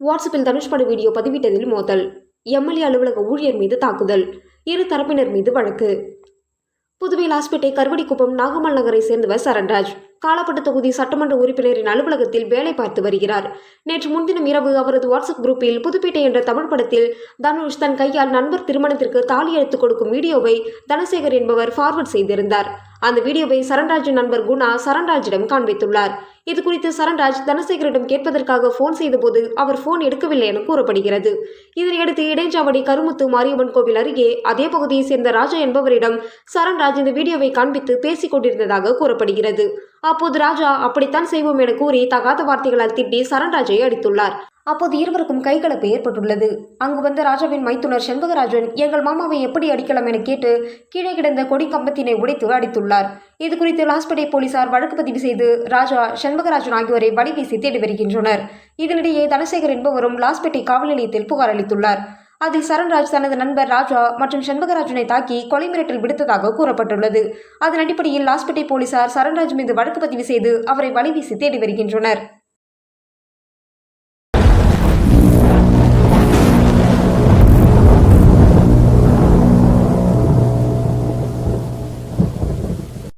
வாட்ஸ்அப்பில் தனுஷ் பட வீடியோ பதிவிட்டதில் மோதல். எம்எல்ஏ அலுவலக ஊழியர் மீது தாக்குதல். இரு தரப்பினர் மீது வழக்கு. புதுவை லாஸ்பேட்டை கருவடிக்குப்பம் நாகம்மாள் நகரை சேர்ந்தவர் சரண்ராஜ். காலாப்பட்டு தொகுதி சட்டமன்ற உறுப்பினரின் அலுவலகத்தில் வேலை பார்த்து வருகிறார். நேற்று முன்தினம் இரவு அவரது வாட்ஸ்அப் குரூப்பில் புதுப்பேட்டை என்ற தமிழ் படத்தில் தனுஷ் தன் கையால் நண்பர் திருமணத்திற்கு தாலி எடுத்துக் கொடுக்கும் வீடியோவை தனசேகர் என்பவர் ஃபார்வர்ட் செய்திருந்தார். அந்த வீடியோவை சரண்ராஜின் நண்பர் குணா சரண்ராஜிடம் காண்பித்துள்ளார். இதுகுறித்து சரண்ராஜ் தனசேகரிடம் கேட்பதற்காக போன் செய்தபோது அவர் போன் எடுக்கவில்லை என கூறப்படுகிறது. இதனையடுத்து இடைஞ்சாவடி கருமுத்து மாரியம்மன் கோவில் அருகே அதே பகுதியை சேர்ந்த ராஜா என்பவரிடம் சரண்ராஜ் இந்த வீடியோவை காண்பித்து பேசிக் கொண்டிருந்ததாக கூறப்படுகிறது. அப்போது ராஜா அப்படித்தான் செய்வோம் என கூறி தகாத வார்த்தைகளால் திட்டி சரண்ராஜை அடித்துள்ளார். அப்போது இருவருக்கும் கைகலப்பு ஏற்பட்டுள்ளது. அங்கு வந்த ராஜாவின் மைத்துனர் செண்பகராஜன் எங்கள் மாமாவை எப்படி அடிக்கலாம் என கேட்டு கீழே கிடந்த கொடி கம்பத்தினை உடைத்து அடித்துள்ளார். இதுகுறித்து லாஸ்பேட்டை போலீசார் வழக்கு பதிவு செய்து ராஜா செண்பகராஜன் ஆகியோரை வழி வீசி தேடி வருகின்றனர். இதனிடையே தனசேகர் என்பவரும் லாஸ்பேட்டை காவல் நிலையத்தில் புகார் அளித்துள்ளார். அதில் சரண்ராஜ் தனது நண்பர் ராஜா மற்றும் செண்பகராஜனை தாக்கி கொலை மிரட்டல் விடுத்ததாக கூறப்பட்டுள்ளது. அதன் அடிப்படையில் லாஸ்பேட்டை போலீசார் சரண்ராஜ் மீது வழக்கு பதிவு செய்து அவரை வழி வீசி தேடி வருகின்றனர்.